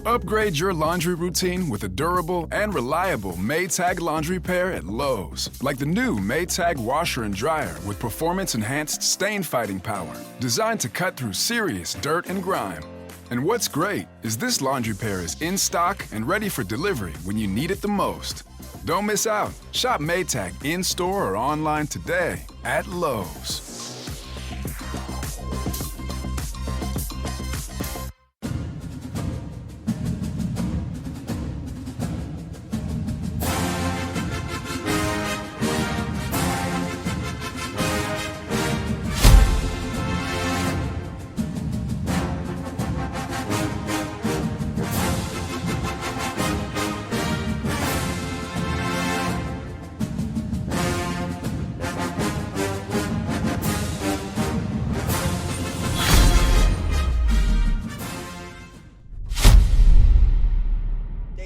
Upgrade your laundry routine with a durable and reliable Maytag laundry pair at Lowe's. Like the new Maytag washer and dryer with performance-enhanced stain-fighting power, designed to cut through serious dirt and grime. And what's great is this laundry pair is in stock and ready for delivery when you need it the most. Don't miss out. Shop Maytag in-store or online today at Lowe's.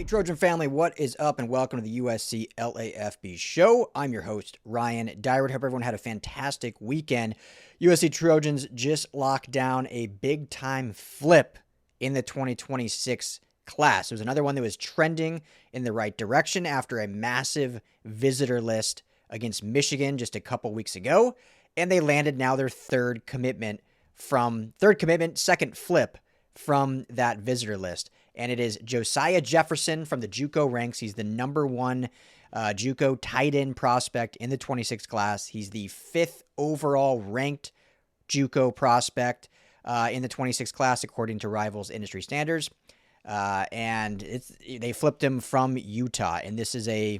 Trojan family, what is up, and welcome to the USC LAFB show. I'm your host, Ryan Dyrud. Hope everyone had a fantastic weekend. USC Trojans just locked down a big-time flip in the 2026 class. It was another one that was trending in the right direction after a massive visitor list against Michigan just a couple weeks ago, and they landed now their second flip from that visitor list. And it is Josiah Jefferson from the JUCO ranks. He's the number one JUCO tight end prospect in the 26 class. He's the 5th overall ranked JUCO prospect in the 26 class, according to Rivals industry standards. And they flipped him from Utah. And this is I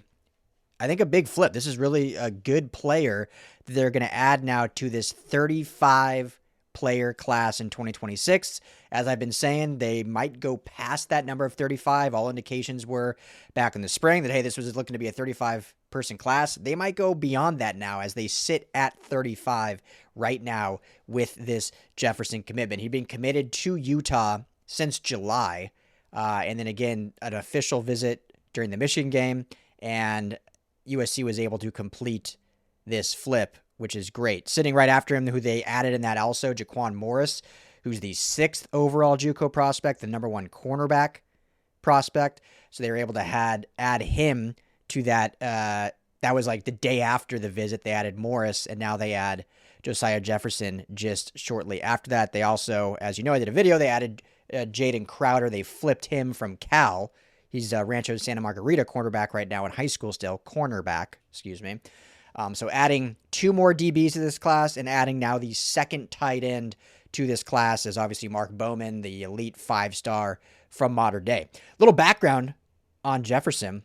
think a big flip. This is really a good player that they're going to add now to this 35 player class in 2026. As I've been saying, they might go past that number of 35. All indications were back in the spring that, hey, this was looking to be a 35-person class. They might go beyond that now as they sit at 35 right now with this Jefferson commitment. He'd been committed to Utah since July, and then again, an official visit during the Michigan game, and USC was able to complete this flip, which is great. Sitting right after him, who they added in that also, Jaquan Morris, who's the 6th overall JUCO prospect, the number 1 cornerback prospect. So they were able to add him to that. That was like the day after the visit. They added Morris, and now they add Josiah Jefferson just shortly after that. They also, as you know, I did a video, they added Jaden Crowder. They flipped him from Cal. He's Rancho Santa Margarita cornerback right now in high school still. Cornerback, excuse me. So adding 2 more DBs to this class and adding now the 2nd tight end to this class is obviously Mark Bowman, the elite 5-star from Modern Day. Little background on Jefferson.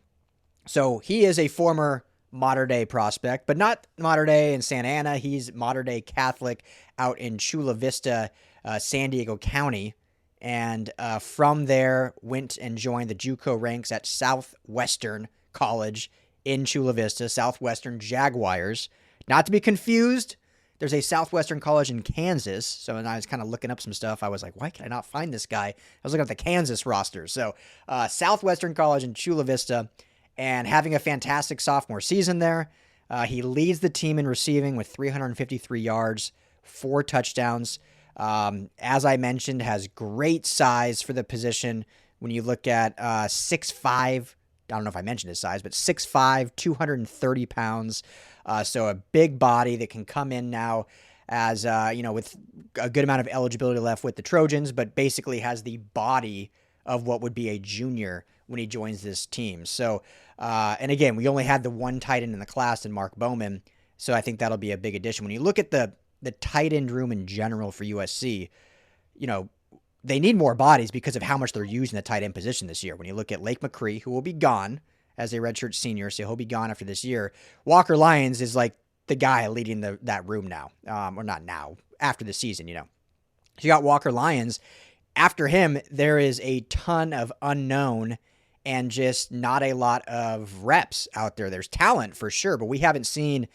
So he is a former Modern Day prospect, but not Modern Day in Santa Ana. He's Modern Day Catholic out in Chula Vista, San Diego County. And from there went and joined the JUCO ranks at Southwestern College in Chula Vista, Southwestern Jaguars. Not to be confused, there's a Southwestern College in Kansas. So when I was kind of looking up some stuff, I was like, why can I not find this guy? I was looking at the Kansas roster. So Southwestern College in Chula Vista, and having a fantastic sophomore season there. He leads the team in receiving with 353 yards, 4 touchdowns. As I mentioned, has great size for the position. When you look at 6'5", I don't know if I mentioned his size, but 6'5", 230 pounds. So a big body that can come in now as, with a good amount of eligibility left with the Trojans, but basically has the body of what would be a junior when he joins this team. So, and again, we only had the 1 tight end in the class in Mark Bowman. So I think that'll be a big addition. When you look at the tight end room in general for USC, they need more bodies because of how much they're using the tight end position this year. When you look at Lake McCree, who will be gone as a redshirt senior, so he'll be gone after this year. Walker Lyons is like the guy leading that room now, or not now, after the season, So you got Walker Lyons. After him, there is a ton of unknown and just not a lot of reps out there. There's talent for sure, but we haven't seen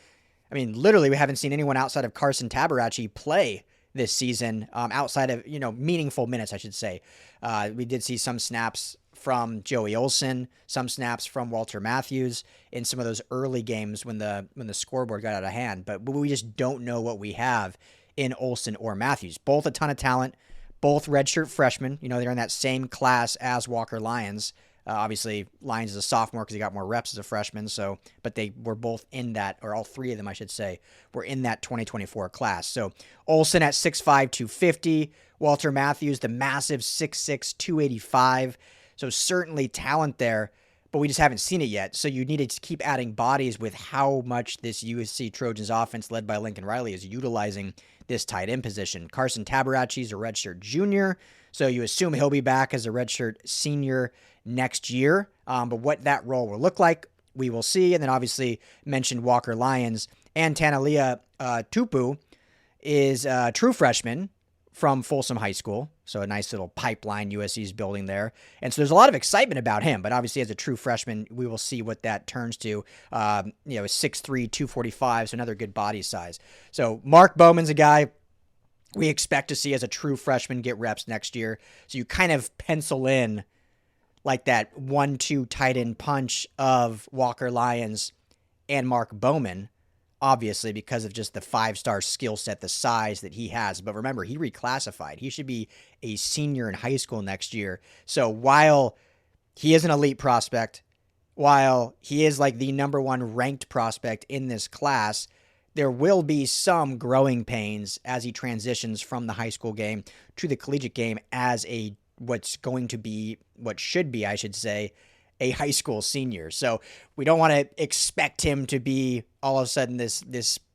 anyone outside of Carson Tabarachi play this season, outside of, meaningful minutes, I should say. We did see some snaps from Joey Olsen, some snaps from Walter Matthews in some of those early games when the scoreboard got out of hand, but we just don't know what we have in Olsen or Matthews. Both a ton of talent, both redshirt freshmen. They're in that same class as Walker Lyons. Obviously, Lyons is a sophomore because he got more reps as a freshman. But they were both in that, or all three of them, I should say, were in that 2024 class. So Olsen at 6'5", 250. Walter Matthews, the massive 6'6", 285. So certainly talent there, but we just haven't seen it yet. So you need to keep adding bodies with how much this USC Trojans offense led by Lincoln Riley is utilizing this tight end position. Carson Tabarachi's a redshirt junior, so you assume he'll be back as a redshirt senior next year. But what that role will look like, we will see. And then obviously mentioned Walker Lyons and Tanalia Tupu is a true freshman from Folsom High School. So a nice little pipeline USC's building there. And so there's a lot of excitement about him, but obviously as a true freshman, we will see what that turns to. 6'3", 245, so another good body size. So Mark Bowman's a guy we expect to see as a true freshman get reps next year. So you kind of pencil in like that 1-2 tight end punch of Walker Lyons and Mark Bowman, obviously because of just the 5-star skill set, the size that he has. But remember, he reclassified. He should be a senior in high school next year. So while he is an elite prospect, while he is like the number one ranked prospect in this class, there will be some growing pains as he transitions from the high school game to the collegiate game as what should be, I should say, a high school senior. So we don't want to expect him to be all of a sudden this,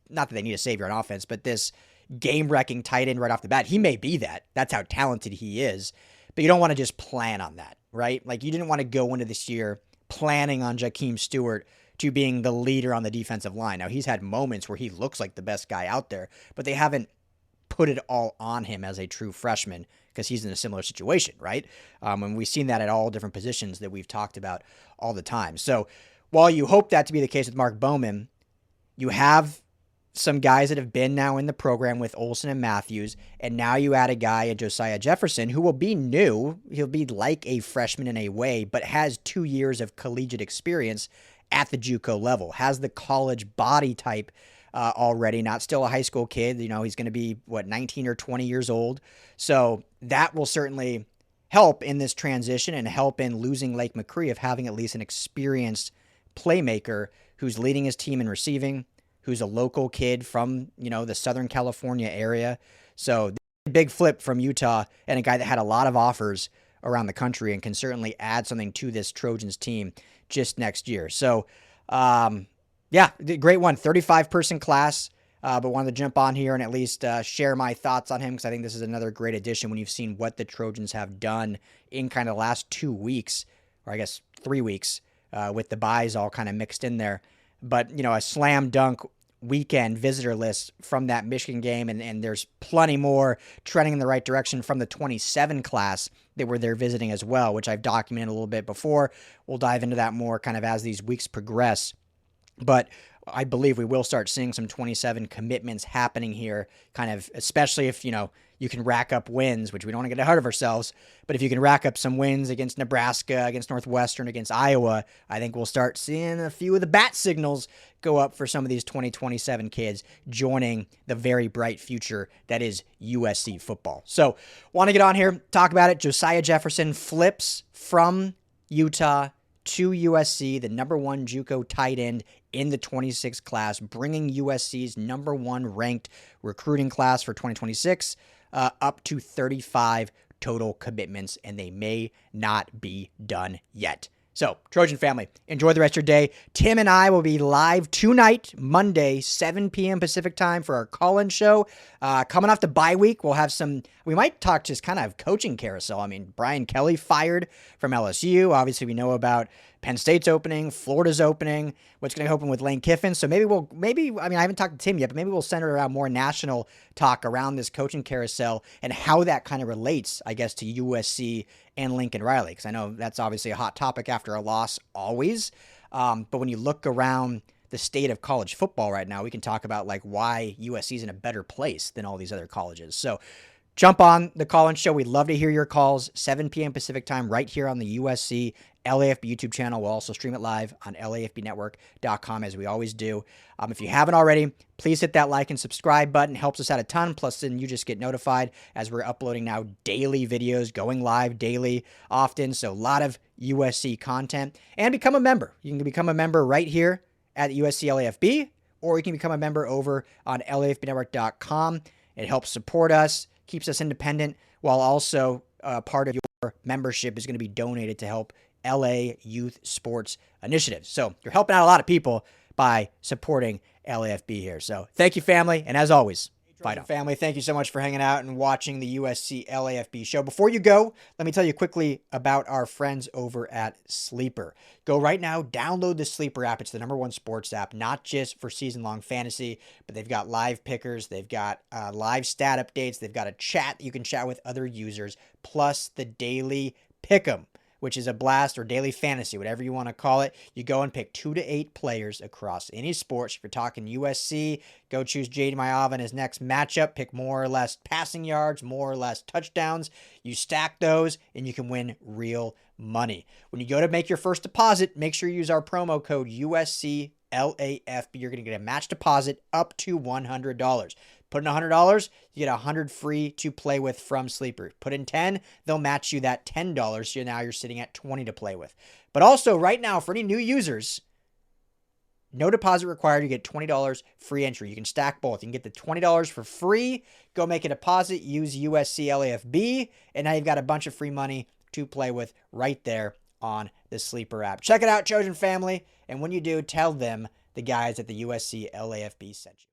not that they need a savior on offense, but this game-wrecking tight end right off the bat. He may be that. That's how talented he is. But you don't want to just plan on that, right? Like you didn't want to go into this year planning on Jakeem Stewart to being the leader on the defensive line. Now, he's had moments where he looks like the best guy out there, but they haven't put it all on him as a true freshman because he's in a similar situation, right? And we've seen that at all different positions that we've talked about all the time. So while you hope that to be the case with Mark Bowman, you have some guys that have been now in the program with Olsen and Matthews, and now you add a guy, a Josiah Jefferson, who will be new. He'll be like a freshman in a way, but has 2 years of collegiate experience at the JUCO level, has the college body type already, not still a high school kid. He's going to be, 19 or 20 years old. So that will certainly help in this transition and help in losing Lake McCree of having at least an experienced playmaker who's leading his team in receiving, who's a local kid from, the Southern California area. So big flip from Utah and a guy that had a lot of offers around the country and can certainly add something to this Trojans team just next year. So, great one. 35-person class, but wanted to jump on here and at least share my thoughts on him because I think this is another great addition when you've seen what the Trojans have done in kind of the last 2 weeks, or I guess 3 weeks, with the buys all kind of mixed in there. But, a slam dunk weekend visitor list from that Michigan game, and there's plenty more trending in the right direction from the 27 class that were there visiting as well, which I've documented a little bit before. We'll dive into that more kind of as these weeks progress. But I believe we will start seeing some 27 commitments happening here, kind of, especially if, you can rack up wins, which we don't want to get ahead of ourselves. But if you can rack up some wins against Nebraska, against Northwestern, against Iowa, I think we'll start seeing a few of the bat signals go up for some of these 2027 kids joining the very bright future that is USC football. So want to get on here, talk about it. Josiah Jefferson flips from Utah to USC, the number one JUCO tight end in the 26 class, bringing USC's number one ranked recruiting class for 2026 up to 35 total commitments, and they may not be done yet. So, Trojan family, enjoy the rest of your day. Tim and I will be live tonight, Monday, 7 p.m. Pacific time for our call-in show. Coming off the bye week, we might talk just kind of coaching carousel. I mean, Brian Kelly fired from LSU. Obviously, we know about Penn State's opening, Florida's opening, what's going to open with Lane Kiffin. So maybe I haven't talked to Tim yet, but maybe we'll center around more national talk around this coaching carousel and how that kind of relates, I guess, to USC and Lincoln Riley. Because I know that's obviously a hot topic after a loss always. But when you look around the state of college football right now, we can talk about like why USC is in a better place than all these other colleges. So Jump on the call-in show. We'd love to hear your calls, 7 p.m. Pacific time, right here on the USC LAFB YouTube channel. We'll also stream it live on LAFBnetwork.com as we always do. If you haven't already, please hit that like and subscribe button. It helps us out a ton. Plus, then you just get notified as we're uploading now daily videos, going live daily often. So a lot of USC content. And become a member. You can become a member right here at USC LAFB, or you can become a member over on LAFBnetwork.com. It helps support us, keeps us independent, while also part of your membership is going to be donated to help LA Youth Sports Initiatives. So you're helping out a lot of people by supporting LAFB here. So thank you, family. And as always, fight on. Family, thank you so much for hanging out and watching the USC LAFB show. Before you go, let me tell you quickly about our friends over at Sleeper. Go right now, download the Sleeper app. It's the #1 sports app, not just for season-long fantasy, but they've got live pickers, they've got live stat updates, they've got a chat that you can chat with other users, plus the daily pick'em, which is a blast, or daily fantasy, whatever you want to call it. You go and pick 2 to 8 players across any sports. If you're talking USC, go choose J.D. Maiava in his next matchup. Pick more or less passing yards, more or less touchdowns. You stack those, and you can win real money. When you go to make your first deposit, make sure you use our promo code USCLAFB. You're going to get a match deposit up to $100. Put in $100, you get $100 free to play with from Sleeper. Put in $10, they'll match you that $10, so now you're sitting at $20 to play with. But also, right now, for any new users, no deposit required. You get $20 free entry. You can stack both. You can get the $20 for free. Go make a deposit. Use USC LAFB, and now you've got a bunch of free money to play with right there on the Sleeper app. Check it out, Trojan family, and when you do, tell them the guys at the USC LAFB sent you.